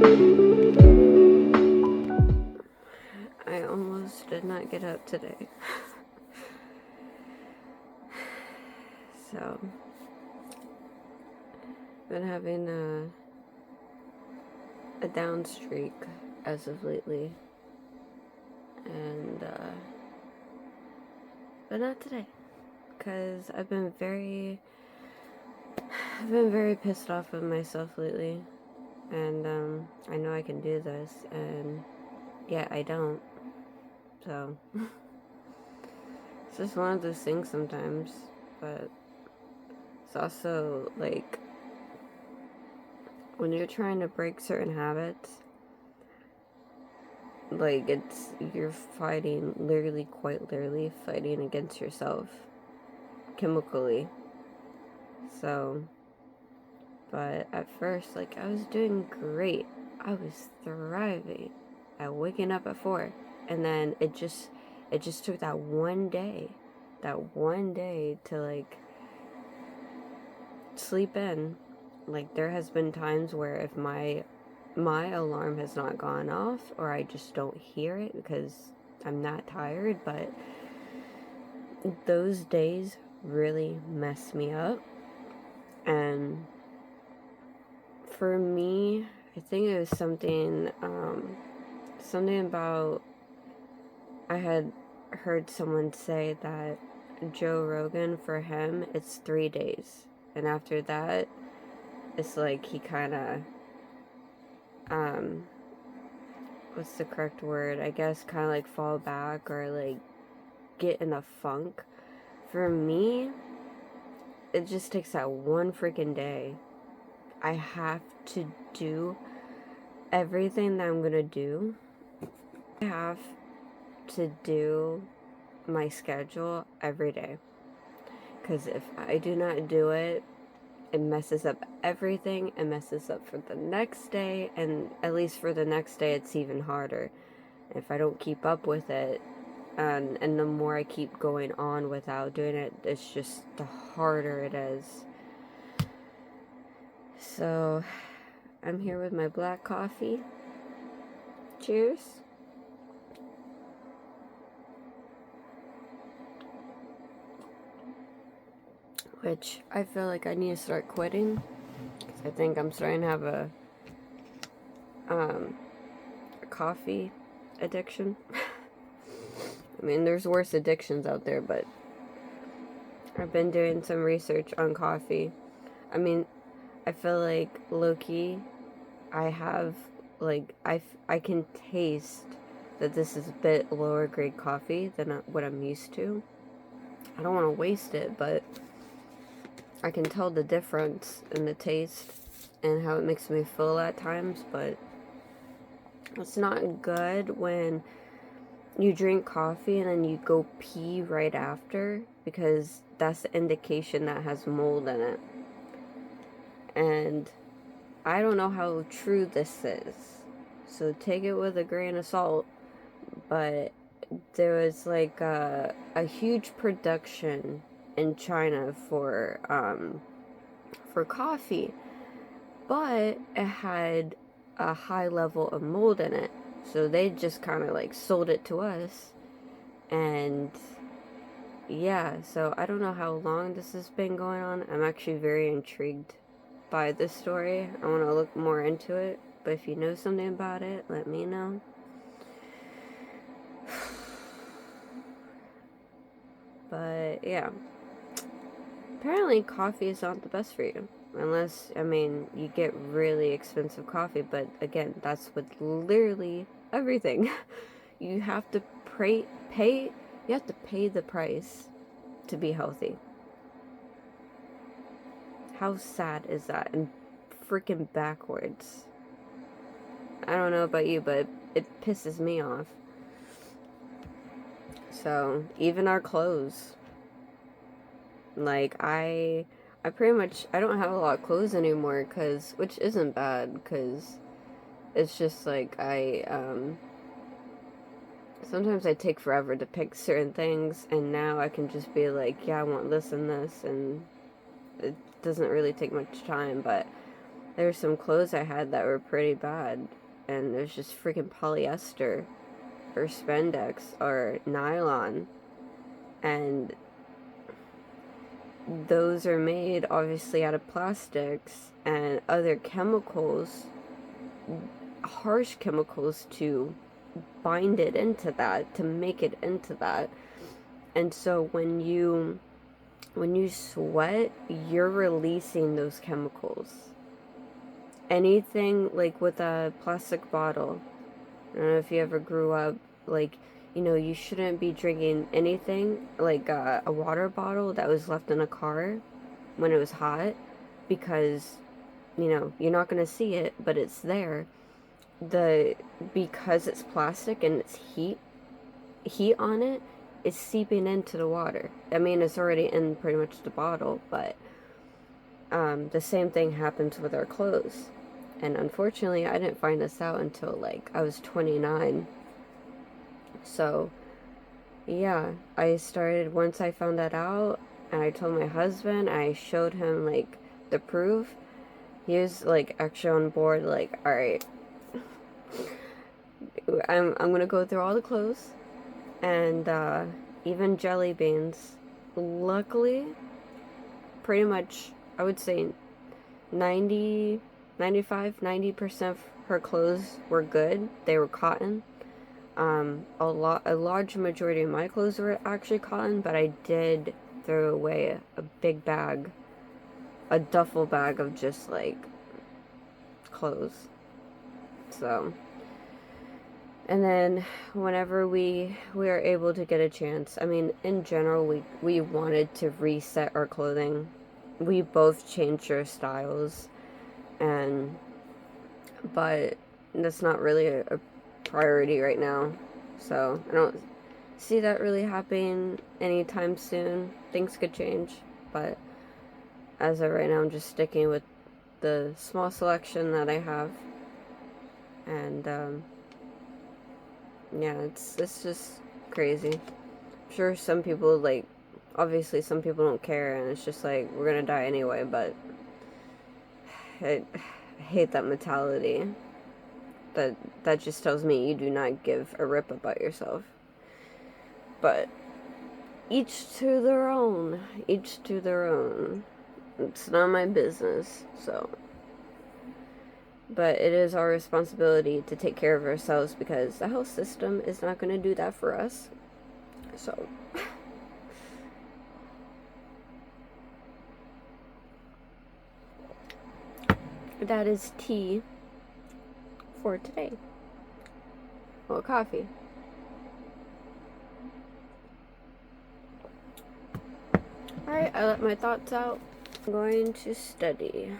I almost did not get up today. So, been having a down streak as of lately. And, but not today. Because I've been very pissed off with myself lately. And, I know I can do this, and yet I don't. So, it's just one of those things sometimes, but it's also, like, when you're trying to break certain habits, like, you're fighting, quite literally fighting against yourself, chemically. So, but at first, like, I was doing great. I was thriving at waking up at 4. And then it just took that one day to, like, sleep in. Like, there has been times where if my alarm has not gone off, or I just don't hear it because I'm not tired, but those days really mess me up. And for me, I think it was something about, I had heard someone say that Joe Rogan, for him, it's 3 days. And after that, it's like he kind of, what's the correct word? I guess kind of like fall back or like get in a funk. For me, it just takes that one freaking day. I have to do everything that I'm gonna do. I have to do my schedule every day. Because if I do not do it, it messes up everything. It messes up for the next day, and at least for the next day, it's even harder. If I don't keep up with it, and the more I keep going on without doing it, it's just the harder it is. So, I'm here with my black coffee. Cheers. Which I feel like I need to start quitting. Because I think I'm starting to have a coffee addiction. I mean, there's worse addictions out there, but I've been doing some research on coffee. I mean, I feel like low-key, I have, like, I can taste that this is a bit lower grade coffee than what I'm used to. I don't want to waste it, but I can tell the difference in the taste and how it makes me feel at times, but it's not good when you drink coffee and then you go pee right after, because that's the indication that has mold in it. And I don't know how true this is, so take it with a grain of salt, but there was like a huge production in China for coffee, but it had a high level of mold in it, so they just kind of like sold it to us. And yeah, so I don't know how long this has been going on. I'm actually very intrigued by this story. I want to look more into it, but if you know something about it, let me know. But yeah, apparently coffee is not the best for you, unless, I mean, you get really expensive coffee, but again, that's with literally everything. You have to pay the price to be healthy. How sad is that? And freaking backwards. I don't know about you, but it pisses me off. So, even our clothes. Like, I pretty much, I don't have a lot of clothes anymore, which isn't bad, because it's just like, sometimes I take forever to pick certain things, and now I can just be like, yeah, I want this and this, and it doesn't really take much time. But There's some clothes I had that were pretty bad, and it was just freaking polyester or spandex or nylon, and those are made obviously out of plastics and other chemicals, harsh chemicals, to bind it into that, to make it into that. And so when you sweat, you're releasing those chemicals. Anything like with a plastic bottle, I don't know if you ever grew up, like, you shouldn't be drinking anything like a water bottle that was left in a car when it was hot, because you're not going to see it, but it's there. Because it's plastic and it's heat on it, is seeping into the water. I mean, it's already in pretty much the bottle, but the same thing happens with our clothes. And unfortunately, I didn't find this out until like I was 29. So yeah, I started, once I found that out, and I told my husband, I showed him like the proof. He was like actually on board, like, all right, I'm gonna go through all the clothes, and even jelly beans. Luckily, pretty much, I would say 90, 95, 90% of her clothes were good. They were cotton. A large majority of my clothes were actually cotton, but I did throw away a big bag, a duffel bag of just like clothes. So, and then whenever we are able to get a chance, I mean, in general, we wanted to reset our clothing. We both changed our styles, but that's not really a priority right now. So I don't see that really happening anytime soon. Things could change, but as of right now, I'm just sticking with the small selection that I have. And yeah, it's just crazy. I'm sure some people, like, obviously some people don't care, and it's just like, we're gonna die anyway, but I hate that mentality. That just tells me you do not give a rip about yourself. But each to their own. Each to their own. It's not my business, so. But it is our responsibility to take care of ourselves, because the health system is not going to do that for us. So. That is tea for today. Well, coffee. Alright, I let my thoughts out. I'm going to study.